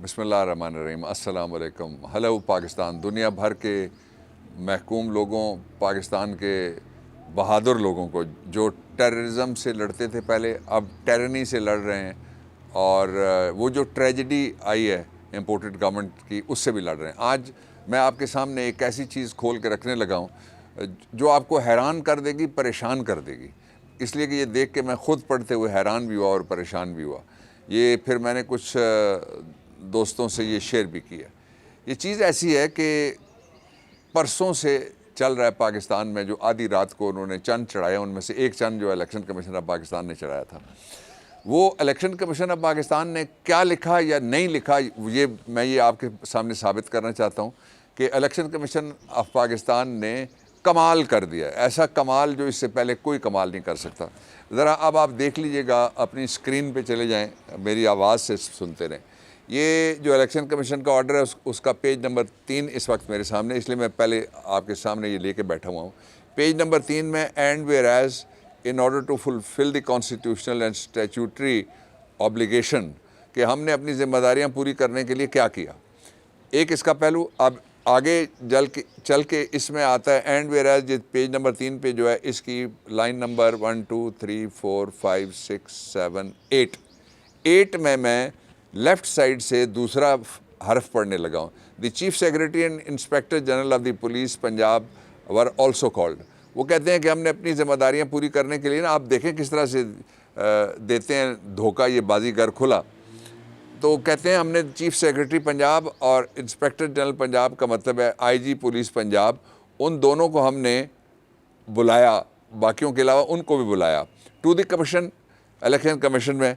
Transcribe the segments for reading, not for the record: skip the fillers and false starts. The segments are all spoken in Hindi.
बिस्मिल्लाहिर्रहमानिर्रहीम, अस्सलाम वालेकुम। हेलो पाकिस्तान। दुनिया भर के महकूम लोगों, पाकिस्तान के बहादुर लोगों को जो टेररिज्म से लड़ते थे पहले, अब टेरनी से लड़ रहे हैं, और वो जो ट्रेजेडी आई है इम्पोर्टेड गवर्नमेंट की, उससे भी लड़ रहे हैं। आज मैं आपके सामने एक ऐसी चीज़ खोल के रखने लगा हूँ जो आपको हैरान कर देगी, परेशान कर देगी। इसलिए कि ये देख के मैं ख़ुद पढ़ते हुए हैरान भी हुआ और परेशान भी हुआ। ये फिर मैंने कुछ दोस्तों से ये शेयर भी किया। ये चीज़ ऐसी है कि परसों से चल रहा है पाकिस्तान में, जो आधी रात को उन्होंने चंद चढ़ाया, उनमें से एक चंद जो इलेक्शन कमीशन ऑफ पाकिस्तान ने चढ़ाया था, वो इलेक्शन कमीशन ऑफ पाकिस्तान ने क्या लिखा या नहीं लिखा, मैं आपके सामने साबित करना चाहता हूँ कि इलेक्शन कमीशन ऑफ पाकिस्तान ने कमाल कर दिया। ऐसा कमाल जो इससे पहले कोई कमाल नहीं कर सकता। ज़रा अब आप देख लीजिएगा, अपनी स्क्रीन पे चले जाएं, मेरी आवाज़ से सुनते रहें। ये जो इलेक्शन कमीशन का ऑर्डर है उसका पेज नंबर 3 इस वक्त मेरे सामने, इसलिए मैं पहले आपके सामने ये लेके बैठा हुआ हूँ। पेज नंबर 3 में and whereas in order to fulfil the constitutional and statutory obligation, कि हमने अपनी जिम्मेदारियाँ पूरी करने के लिए क्या किया। एक इसका पहलू। अब आगे चल के इसमें आता है and whereas, page number 3 पे जो है, इसकी लाइन नंबर 1 2 3 4 5 6 7 8 में मैं लेफ़्ट साइड से दूसरा हर्फ पढ़ने लगा हूँ। The chief secretary and inspector general of the police Punjab were also called. वो कहते हैं कि हमने अपनी जिम्मेदारियाँ पूरी करने के लिए ना, आप देखें किस तरह से देते हैं धोखा, ये बाजीगर खुला। तो कहते हैं हमने चीफ सेक्रेटरी पंजाब और इंस्पेक्टर जनरल पंजाब का मतलब है आईजी पुलिस पंजाब, उन दोनों को हमने बुलाया, बाकियों के अलावा उनको भी बुलाया to the commission, election commission में।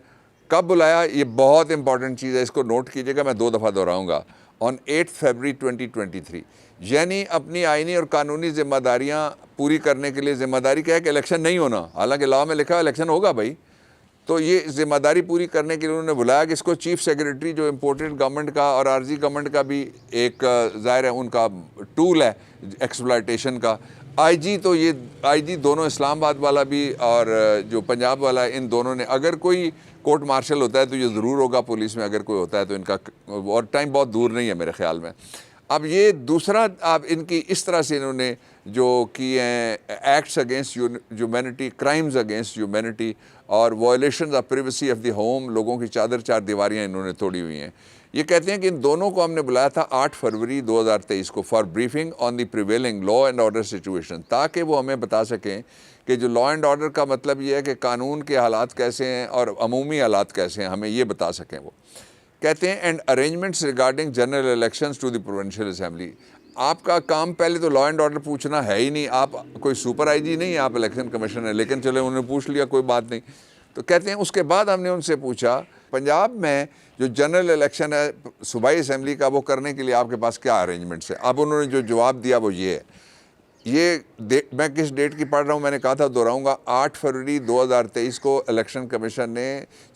कब बुलाया, ये बहुत इंपॉर्टेंट चीज़ है, इसको नोट कीजिएगा, मैं 2 दफ़ा दोहराऊंगा। ऑन 8 फरवरी 2023, यानी अपनी आइनी और कानूनी जिम्मेदारियाँ पूरी करने के लिए। जिम्मेदारी क्या है कि इलेक्शन नहीं होना, हालांकि लॉ में लिखा है इलेक्शन होगा भाई। तो ये जिम्मेदारी पूरी करने के लिए उन्होंने बुलाया कि इसको चीफ सेक्रेटरी, जो इम्पोर्टेड गवर्नमेंट का और आरजी गवर्नमेंट का भी एक ज़ाहिर है उनका टूल है एक्सप्लॉयटेशन का। आईजी, तो ये आईजी दोनों, इस्लामाबाद वाला भी और जो पंजाब वाला, इन दोनों ने, अगर कोई कोर्ट मार्शल होता है तो ये ज़रूर होगा पुलिस में, अगर कोई होता है तो इनका, और टाइम बहुत दूर नहीं है मेरे ख्याल में। अब ये दूसरा, आप इनकी इस तरह से इन्होंने जो किए हैं acts against humanity, crimes against humanity और violation of privacy of the home, लोगों की चादर चार दीवारियाँ इन्होंने तोड़ी हुई हैं। ये कहते हैं कि इन दोनों को हमने बुलाया था 8 फरवरी 2023 को for briefing on the prevailing law and order situation, ताकि वो हमें बता सकें कि जो लॉ एंड ऑर्डर का मतलब ये है कि कानून के हालात कैसे हैं और अमूमी हालात कैसे हैं, हमें ये बता सकें वो। कहते हैं and arrangements regarding general elections to the provincial assembly. आपका काम पहले तो लॉ एंड ऑर्डर पूछना है ही नहीं, आप कोई सुपर आईजी नहीं, आप इलेक्शन कमीशन है, लेकिन चले उन्होंने पूछ लिया, कोई बात नहीं। तो कहते हैं उसके बाद हमने उनसे पूछा पंजाब में जो जनरल इलेक्शन है सूबाई असेंबली का, वो करने के लिए आपके पास क्या अरेंजमेंट्स है। अब उन्होंने जो जवाब दिया वो ये है। मैं किस डेट की पढ़ रहा हूँ, मैंने कहा था दोहराऊंगा। 8 फरवरी 2023 को इलेक्शन कमीशन ने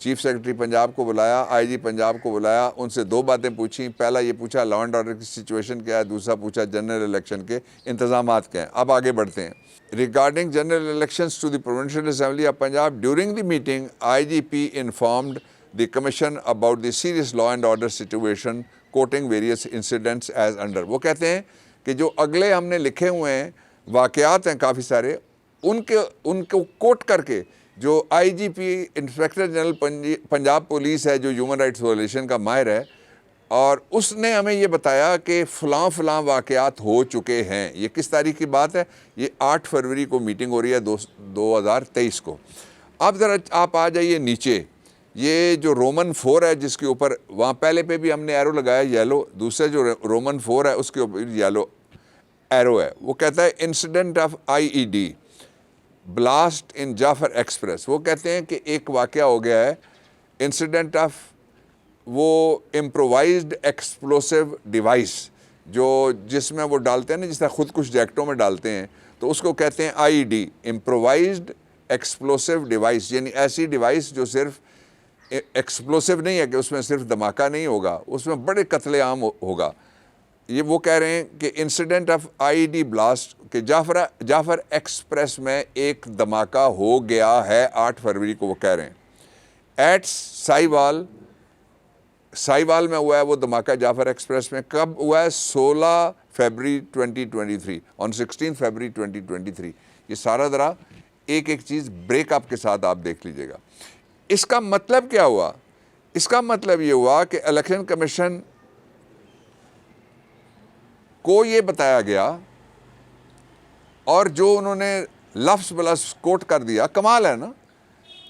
चीफ सेक्रेटरी पंजाब को बुलाया, आईजी पंजाब को बुलाया, उनसे 2 बातें पूछी। पहला ये पूछा लॉ एंड ऑर्डर की सिचुएशन क्या है, दूसरा पूछा जनरल इलेक्शन के इंतजाम क्या हैं। अब आगे बढ़ते हैं। Regarding general elections to the provincial assembly of Punjab, during the meeting IGP informed the commission about the serious law and order situation, quoting various incidents as under. वो कहते हैं कि जो अगले हमने लिखे हुए हैं वाक़यात हैं काफ़ी सारे, उनको कोट करके जो IGP inspector general Punjab police है, जो ह्यूमन राइट्स वायलेशन का माहिर है, और उसने हमें ये बताया कि फ़लाँ वाक़यात हो चुके हैं। ये किस तारीख की बात है, ये 8 फरवरी को मीटिंग हो रही है 2023 को। अब ज़रा आप आ जाइए नीचे, ये जो रोमन 4 है जिसके ऊपर, वहाँ पहले पे भी हमने एरो लगाया येलो, दूसरे जो रोमन 4 है उसके ऊपर येलो एरो है। वो कहता है incident of IED blast in Jaffar express. वो कहते हैं कि एक वाक़या हो गया है, इंसिडेंट ऑफ वो इम्प्रोवाइज्ड एक्सप्लोसिव डिवाइस, जो जिसमें वो डालते हैं ना, जिस तरह खुद कुछ जैकेटों में डालते हैं, तो उसको कहते हैं IED, इम्प्रोवाइज्ड एक्सप्लोसिव डिवाइस। यानी ऐसी डिवाइस जो सिर्फ एक्सप्लोसिव नहीं है कि उसमें सिर्फ धमाका नहीं होगा, उसमें बड़े कत्लेआम होगा। ये वो कह रहे हैं कि इंसिडेंट ऑफ IED ब्लास्ट के जाफर एक्सप्रेस में एक धमाका हो गया है 8 फरवरी को, वो कह रहे हैं। एट साहिवाल में हुआ है वो धमाका जाफर एक्सप्रेस में, कब हुआ है? 16 फरवरी 2023, ऑन 16 फरवरी 2023। ये सारा ज़रा एक एक चीज़ ब्रेकअप के साथ आप देख लीजिएगा। इसका मतलब क्या हुआ? इसका मतलब ये हुआ कि इलेक्शन कमीशन को ये बताया गया और जो उन्होंने लफ्ज़ बलफ्ज़ कोट कर दिया, कमाल है ना,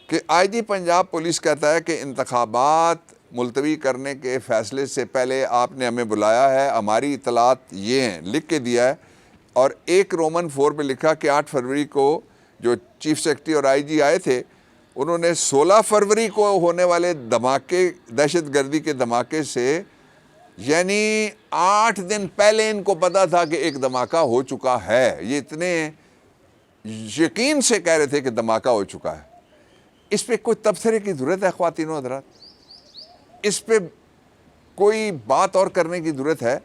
कि आईजी पंजाब पुलिस कहता है कि इंतखाबात मुलतवी करने के फ़ैसले से पहले आपने हमें बुलाया है, हमारी इतलात ये हैं, लिख के दिया है। और एक रोमन 4 पे लिखा कि 8 फरवरी को जो चीफ सेक्रेटरी और आईजी आए थे, उन्होंने 16 फरवरी को होने वाले धमाके, दहशतगर्दी के धमाके से, यानी 8 दिन पहले इनको पता था कि एक धमाका हो चुका है। ये इतने यकीन से कह रहे थे कि धमाका हो चुका है। इस पे कोई तबसरे की ज़रूरत है ख़वातीन व हज़रात? इस पे कोई बात और करने की ज़रूरत है?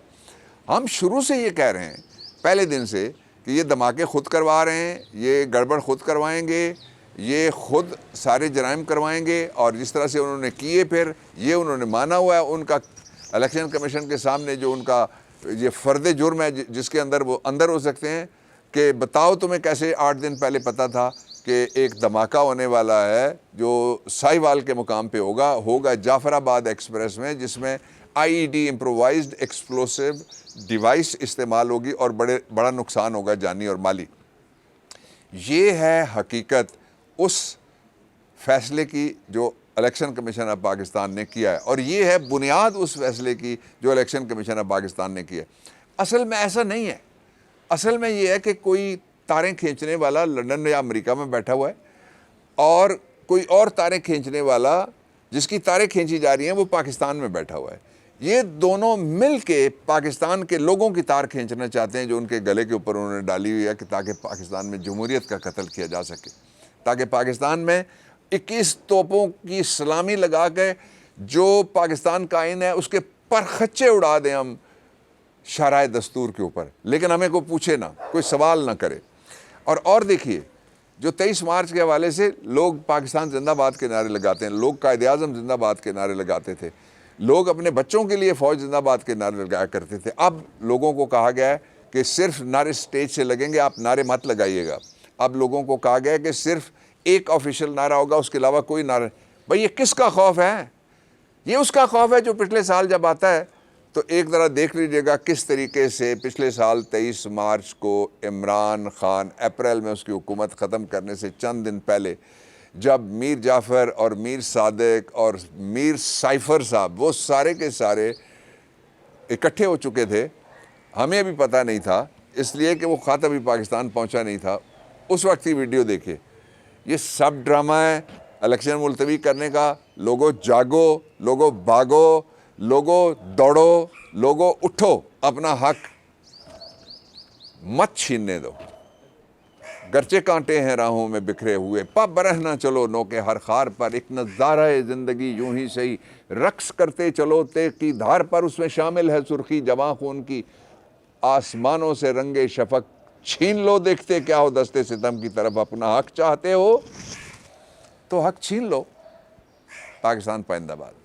हम शुरू से ये कह रहे हैं, पहले दिन से, कि ये धमाके खुद करवा रहे हैं, ये गड़बड़ खुद करवाएंगे, ये खुद सारे जराइम करवाएंगे। और जिस तरह से उन्होंने किए, फिर ये उन्होंने माना हुआ है। उनका इलेक्शन कमीशन के सामने जो उनका ये फ़र्द जुर्म है जिसके अंदर वो अंदर हो सकते हैं कि बताओ तुम्हें कैसे 8 दिन पहले पता था कि एक धमाका होने वाला है जो साहिवाल के मुकाम पे होगा जाफराबाद एक्सप्रेस में, जिसमें आईईडी इम्प्रोवाइज्ड एक्सप्लोसिव डिवाइस इस्तेमाल होगी और बड़ा नुकसान होगा जानी और माली। ये है हकीकत उस फैसले की जो इलेक्शन कमीशन ऑफ पाकिस्तान ने किया है, और ये है बुनियाद उस फैसले की जो इलेक्शन कमीशन ऑफ पाकिस्तान ने किया है। असल में ऐसा नहीं है। असल में ये है कि कोई तारें खींचने वाला लंदन या अमेरिका में बैठा हुआ है और कोई और तारें खींचने वाला जिसकी तारें खींची जा रही हैं वो पाकिस्तान में बैठा हुआ है। ये दोनों मिल के पाकिस्तान के लोगों की तार खींचना चाहते हैं जो उनके गले के ऊपर उन्होंने डाली हुई है, कि ताकि पाकिस्तान में जमहूरियत का कत्ल किया जा सके, ताकि पाकिस्तान में 21 तोपों की सलामी लगा के जो पाकिस्तान का आइन है उसके परखच्चे उड़ा दें हम शराय दस्तूर के ऊपर, लेकिन हमें कोई पूछे ना, कोई सवाल ना करे। और देखिए, जो 23 मार्च के हवाले से लोग पाकिस्तान जिंदाबाद के नारे लगाते हैं, लोग कायदे आज़म जिंदाबाद के नारे लगाते थे, लोग अपने बच्चों के लिए फ़ौज जिंदाबाद के नारे लगाया करते थे। अब लोगों को कहा गया है कि सिर्फ नारे स्टेज से लगेंगे, आप नारे मत लगाइएगा। अब लोगों को कहा गया है कि सिर्फ एक ऑफिशियल नारा होगा, उसके अलावा कोई नारा। भाई ये किसका खौफ है? ये उसका खौफ है जो पिछले साल जब आता है तो एक ज़रा देख लीजिएगा किस तरीके से पिछले साल 23 मार्च को इमरान खान, अप्रैल में उसकी हुकूमत ख़त्म करने से चंद दिन पहले, जब मीर जाफ़र और मीर सादिक और मीर साइफ़र साहब वो सारे के सारे इकट्ठे हो चुके थे, हमें अभी पता नहीं था, इसलिए कि वो ख़त अभी पाकिस्तान पहुंचा नहीं था। उस वक्त की वीडियो देखे। ये सब ड्रामा है इलेक्शन मुलतवी करने का। लोगों जागो, लोगों भागो, लोगों दौड़ो, लोगों उठो, अपना हक मत छीनने दो। गरचे कांटे हैं राहों में बिखरे हुए, पब रहना चलो नौके हर खार पर, एक नज़ारा है ज़िंदगी यूं ही सही, रक्स करते चलो ते की धार पर, उसमें शामिल है सुर्खी जवां खून की, आसमानों से रंगे शफक छीन लो, देखते क्या हो दस्ते सितम की तरफ, अपना हक चाहते हो तो हक छीन लो। पाकिस्तान पाइंदाबाद।